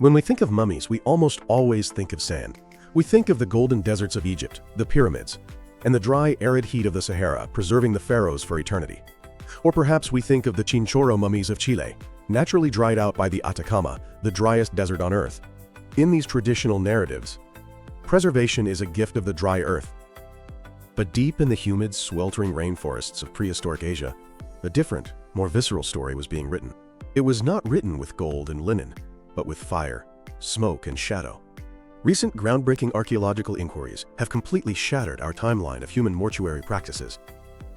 When we think of mummies, we almost always think of sand. We think of the golden deserts of Egypt, the pyramids, and the dry, arid heat of the Sahara, preserving the pharaohs for eternity. Or perhaps we think of the Chinchorro mummies of Chile, naturally dried out by the Atacama, the driest desert on Earth. In these traditional narratives, preservation is a gift of the dry earth. But deep in the humid, sweltering rainforests of prehistoric Asia, a different, more visceral story was being written. It was not written with gold and linen, but with fire, smoke, and shadow. Recent groundbreaking archaeological inquiries have completely shattered our timeline of human mortuary practices.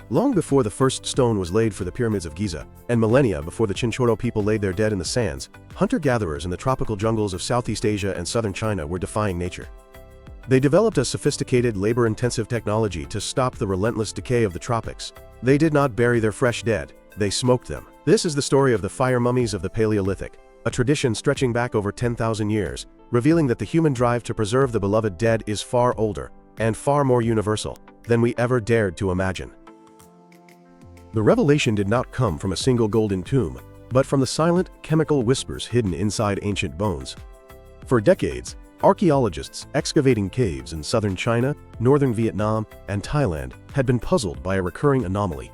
Long before the first stone was laid for the pyramids of Giza, and millennia before the Chinchorro people laid their dead in the sands, hunter-gatherers in the tropical jungles of Southeast Asia and southern China were defying nature. They developed a sophisticated, labor-intensive technology to stop the relentless decay of the tropics. They did not bury their fresh dead, they smoked them. This is the story of the fire mummies of the Paleolithic, a tradition stretching back over 10,000 years, revealing that the human drive to preserve the beloved dead is far older and far more universal than we ever dared to imagine. The revelation did not come from a single golden tomb, but from the silent, chemical whispers hidden inside ancient bones. For decades, archaeologists excavating caves in southern China, northern Vietnam, and Thailand had been puzzled by a recurring anomaly.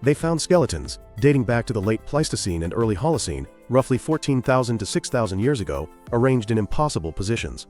They found skeletons, dating back to the late Pleistocene and early Holocene, roughly 14,000 to 6,000 years ago, arranged in impossible positions.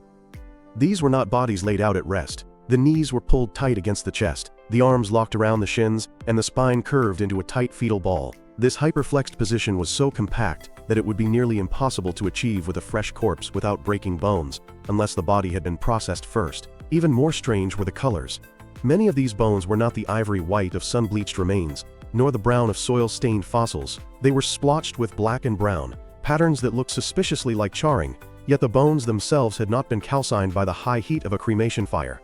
These were not bodies laid out at rest. The knees were pulled tight against the chest, the arms locked around the shins, and the spine curved into a tight fetal ball. This hyperflexed position was so compact that it would be nearly impossible to achieve with a fresh corpse without breaking bones, unless the body had been processed first. Even more strange were the colors. Many of these bones were not the ivory white of sun-bleached remains, nor the brown of soil-stained fossils. They were splotched with black and brown, patterns that looked suspiciously like charring, yet the bones themselves had not been calcined by the high heat of a cremation fire.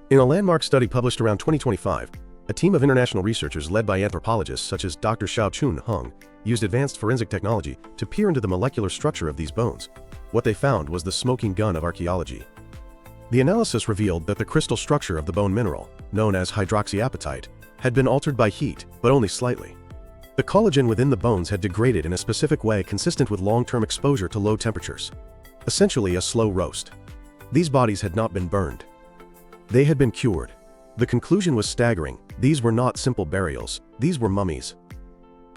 In a landmark study published around 2025, a team of international researchers led by anthropologists such as Dr. Xiaochun Heng used advanced forensic technology to peer into the molecular structure of these bones. What they found was the smoking gun of archaeology. The analysis revealed that the crystal structure of the bone mineral, known as hydroxyapatite, had been altered by heat, but only slightly. The collagen within the bones had degraded in a specific way consistent with long-term exposure to low temperatures. Essentially a slow roast. These bodies had not been burned. They had been cured. The conclusion was staggering. These were not simple burials. These were mummies.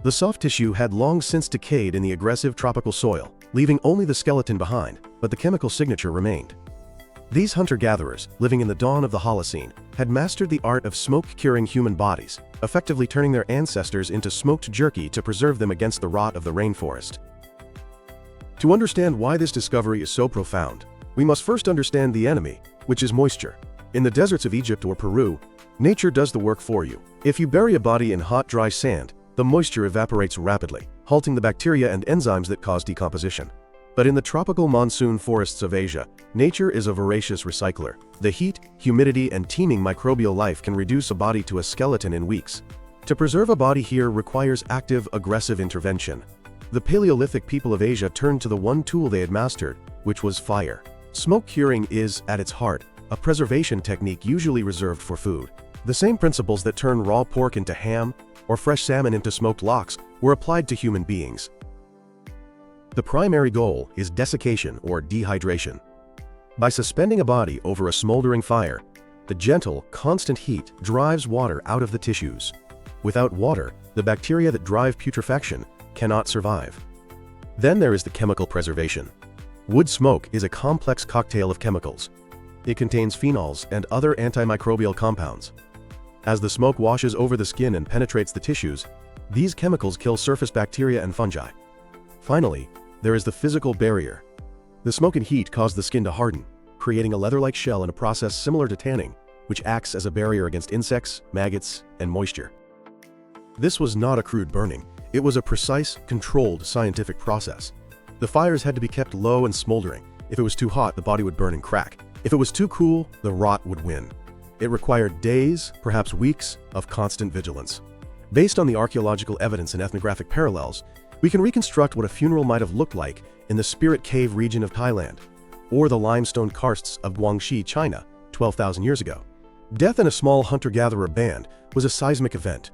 The soft tissue had long since decayed in the aggressive tropical soil, leaving only the skeleton behind, but the chemical signature remained. These hunter-gatherers, living in the dawn of the Holocene, had mastered the art of smoke-curing human bodies, effectively turning their ancestors into smoked jerky to preserve them against the rot of the rainforest. To understand why this discovery is so profound, we must first understand the enemy, which is moisture. In the deserts of Egypt or Peru, nature does the work for you. If you bury a body in hot, dry sand, the moisture evaporates rapidly, halting the bacteria and enzymes that cause decomposition. But in the tropical monsoon forests of Asia, nature is a voracious recycler. The heat, humidity, and teeming microbial life can reduce a body to a skeleton in weeks. To preserve a body here requires active, aggressive intervention. The Paleolithic people of Asia turned to the one tool they had mastered, which was fire. Smoke curing is, at its heart, a preservation technique usually reserved for food. The same principles that turn raw pork into ham or fresh salmon into smoked lox were applied to human beings. The primary goal is desiccation or dehydration. By suspending a body over a smoldering fire, the gentle, constant heat drives water out of the tissues. Without water, the bacteria that drive putrefaction cannot survive. Then there is the chemical preservation. Wood smoke is a complex cocktail of chemicals. It contains phenols and other antimicrobial compounds. As the smoke washes over the skin and penetrates the tissues, these chemicals kill surface bacteria and fungi. Finally, there is the physical barrier. The smoke and heat cause the skin to harden, creating a leather-like shell in a process similar to tanning, which acts as a barrier against insects, maggots, and moisture. This was not a crude burning. It was a precise, controlled scientific process. The fires had to be kept low and smoldering. If it was too hot, the body would burn and crack. If it was too cool, the rot would win. It required days, perhaps weeks, of constant vigilance. Based on the archaeological evidence and ethnographic parallels, we can reconstruct what a funeral might have looked like in the Spirit Cave region of Thailand, or the limestone karsts of Guangxi, China, 12,000 years ago. Death in a small hunter-gatherer band was a seismic event.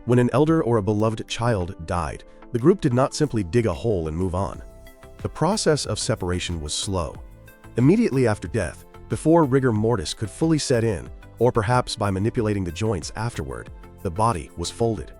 When an elder or a beloved child died, the group did not simply dig a hole and move on. The process of separation was slow. Immediately after death, before rigor mortis could fully set in, or perhaps by manipulating the joints afterward, the body was folded.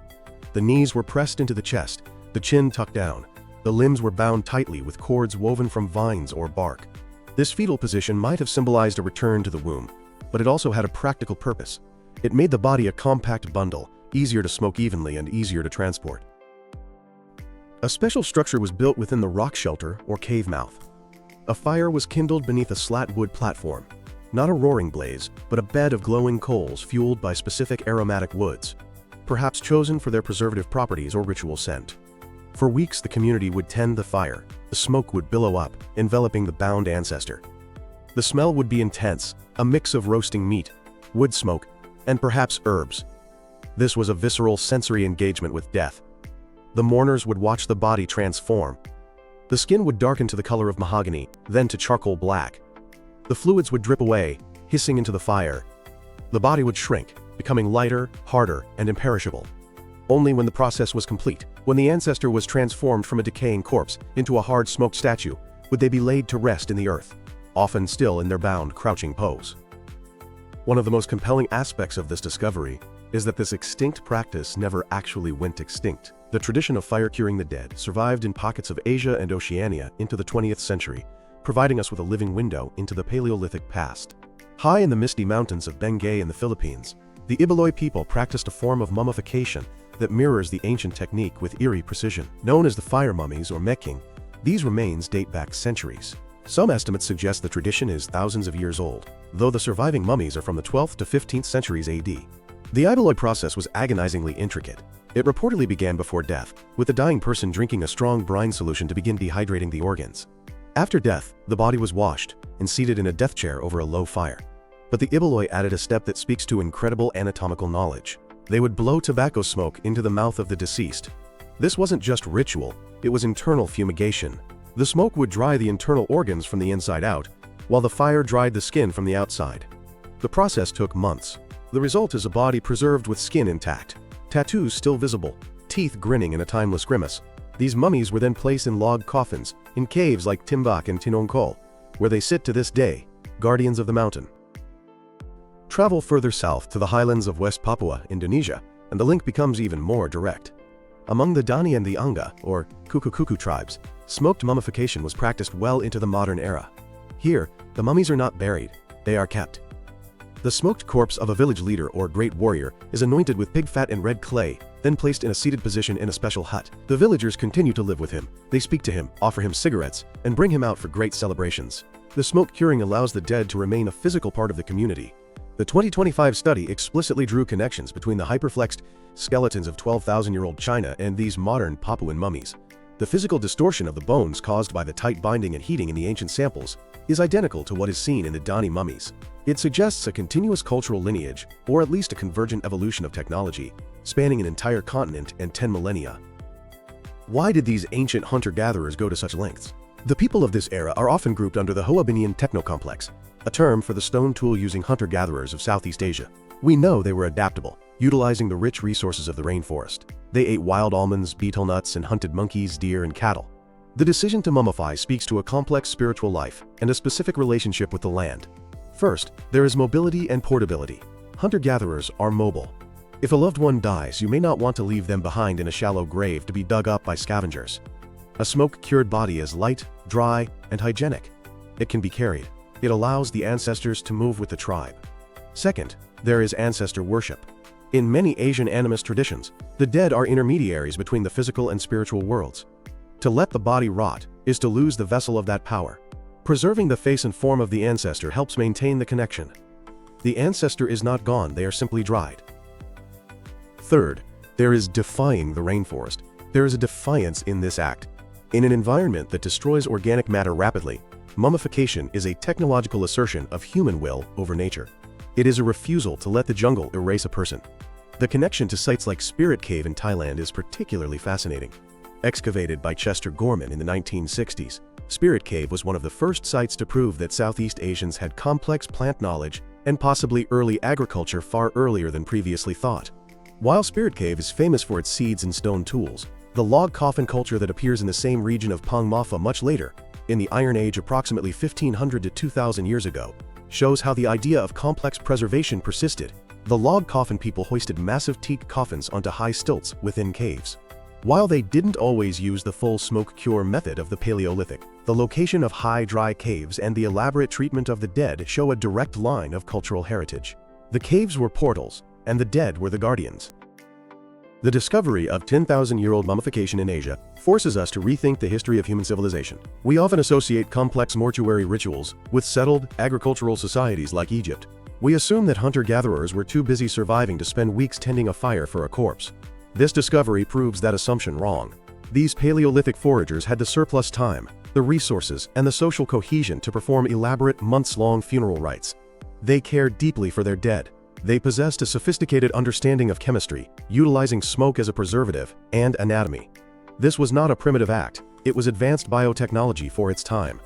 The knees were pressed into the chest, the chin tucked down. The limbs were bound tightly with cords woven from vines or bark. This fetal position might have symbolized a return to the womb, but it also had a practical purpose. It made the body a compact bundle, easier to smoke evenly and easier to transport. A special structure was built within the rock shelter or cave mouth. A fire was kindled beneath a slat wood platform. Not a roaring blaze, but a bed of glowing coals fueled by specific aromatic woods, perhaps chosen for their preservative properties or ritual scent. For weeks the community would tend the fire. The smoke would billow up, enveloping the bound ancestor. The smell would be intense, a mix of roasting meat, wood smoke, and perhaps herbs. This was a visceral sensory engagement with death. The mourners would watch the body transform. The skin would darken to the color of mahogany, then to charcoal black. The fluids would drip away, hissing into the fire. The body would shrink, becoming lighter, harder, and imperishable. Only when the process was complete, when the ancestor was transformed from a decaying corpse into a hard smoked statue, would they be laid to rest in the earth, often still in their bound, crouching pose. One of the most compelling aspects of this discovery is that this extinct practice never actually went extinct. The tradition of fire curing the dead survived in pockets of Asia and Oceania into the 20th century, providing us with a living window into the Paleolithic past. High in the misty mountains of Benguet in the Philippines, the Ibaloi people practiced a form of mummification that mirrors the ancient technique with eerie precision. Known as the fire mummies or mecking, these remains date back centuries. Some estimates suggest the tradition is thousands of years old, though the surviving mummies are from the 12th to 15th centuries AD. The Ibaloi process was agonizingly intricate. It reportedly began before death, with the dying person drinking a strong brine solution to begin dehydrating the organs. After death, the body was washed and seated in a death chair over a low fire. But the Ibaloi added a step that speaks to incredible anatomical knowledge. They would blow tobacco smoke into the mouth of the deceased. This wasn't just ritual, it was internal fumigation. The smoke would dry the internal organs from the inside out, while the fire dried the skin from the outside. The process took months. The result is a body preserved with skin intact, tattoos still visible, teeth grinning in a timeless grimace. These mummies were then placed in log coffins, in caves like Timbak and Tinongkol, where they sit to this day, guardians of the mountain. Travel further south to the highlands of West Papua, Indonesia, and the link becomes even more direct. Among the Dani and the Anga, or Kuku-Kuku tribes, smoked mummification was practiced well into the modern era. Here, the mummies are not buried, they are kept. The smoked corpse of a village leader or great warrior is anointed with pig fat and red clay, then placed in a seated position in a special hut. The villagers continue to live with him. They speak to him, offer him cigarettes, and bring him out for great celebrations. The smoke curing allows the dead to remain a physical part of the community. The 2025 study explicitly drew connections between the hyperflexed skeletons of 12,000-year-old China and these modern Papuan mummies. The physical distortion of the bones caused by the tight binding and heating in the ancient samples is identical to what is seen in the Dani mummies. It suggests a continuous cultural lineage, or at least a convergent evolution of technology, spanning an entire continent and 10 millennia. Why did these ancient hunter-gatherers go to such lengths? The people of this era are often grouped under the Hoabinhian technocomplex, a term for the stone tool-using hunter-gatherers of Southeast Asia. We know they were adaptable, utilizing the rich resources of the rainforest. They ate wild almonds, betel nuts, and hunted monkeys, deer, and cattle. The decision to mummify speaks to a complex spiritual life and a specific relationship with the land. First, there is mobility and portability. Hunter-gatherers are mobile. If a loved one dies, you may not want to leave them behind in a shallow grave to be dug up by scavengers. A smoke-cured body is light, dry, and hygienic. It can be carried. It allows the ancestors to move with the tribe. Second, there is ancestor worship. In many Asian animist traditions, the dead are intermediaries between the physical and spiritual worlds. To let the body rot is to lose the vessel of that power. Preserving the face and form of the ancestor helps maintain the connection. The ancestor is not gone, they are simply dried. Third, there is defying the rainforest. There is a defiance in this act. In an environment that destroys organic matter rapidly, mummification is a technological assertion of human will over nature. It is a refusal to let the jungle erase a person. The connection to sites like Spirit Cave in Thailand is particularly fascinating. Excavated by Chester Gorman in the 1960s, Spirit Cave was one of the first sites to prove that Southeast Asians had complex plant knowledge and possibly early agriculture far earlier than previously thought. While Spirit Cave is famous for its seeds and stone tools, The log coffin culture that appears in the same region of Pang Mafa much later, in the Iron Age approximately 1500 to 2000 years ago, shows how the idea of complex preservation persisted. The log coffin people hoisted massive teak coffins onto high stilts within caves. While they didn't always use the full smoke cure method of the Paleolithic, the location of high dry caves and the elaborate treatment of the dead show a direct line of cultural heritage. The caves were portals, and the dead were the guardians. The discovery of 10,000-year-old mummification in Asia forces us to rethink the history of human civilization. We often associate complex mortuary rituals with settled, agricultural societies like Egypt. We assume that hunter-gatherers were too busy surviving to spend weeks tending a fire for a corpse. This discovery proves that assumption wrong. These Paleolithic foragers had the surplus time, the resources, and the social cohesion to perform elaborate months-long funeral rites. They cared deeply for their dead. They possessed a sophisticated understanding of chemistry, utilizing smoke as a preservative, and anatomy. This was not a primitive act, it was advanced biotechnology for its time.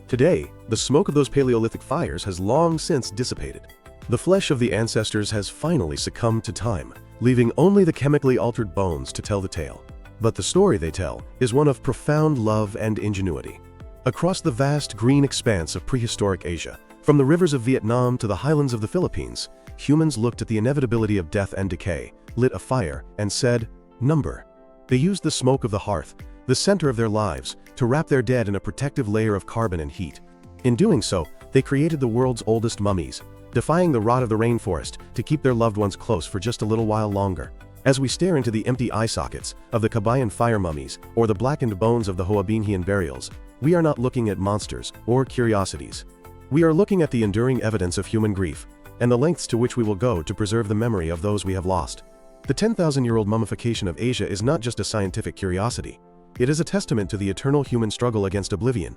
Today, the smoke of those Paleolithic fires has long since dissipated. The flesh of the ancestors has finally succumbed to time, leaving only the chemically altered bones to tell the tale. But the story they tell is one of profound love and ingenuity. Across the vast green expanse of prehistoric Asia, from the rivers of Vietnam to the highlands of the Philippines, humans looked at the inevitability of death and decay, lit a fire, and said, "Number." They used the smoke of the hearth, the center of their lives, to wrap their dead in a protective layer of carbon and heat. In doing so, they created the world's oldest mummies, defying the rot of the rainforest to keep their loved ones close for just a little while longer. As we stare into the empty eye sockets of the Kabayan fire mummies or the blackened bones of the Hoabinhian burials, we are not looking at monsters or curiosities. We are looking at the enduring evidence of human grief and the lengths to which we will go to preserve the memory of those we have lost. The 10,000-year-old mummification of Asia is not just a scientific curiosity. It is a testament to the eternal human struggle against oblivion.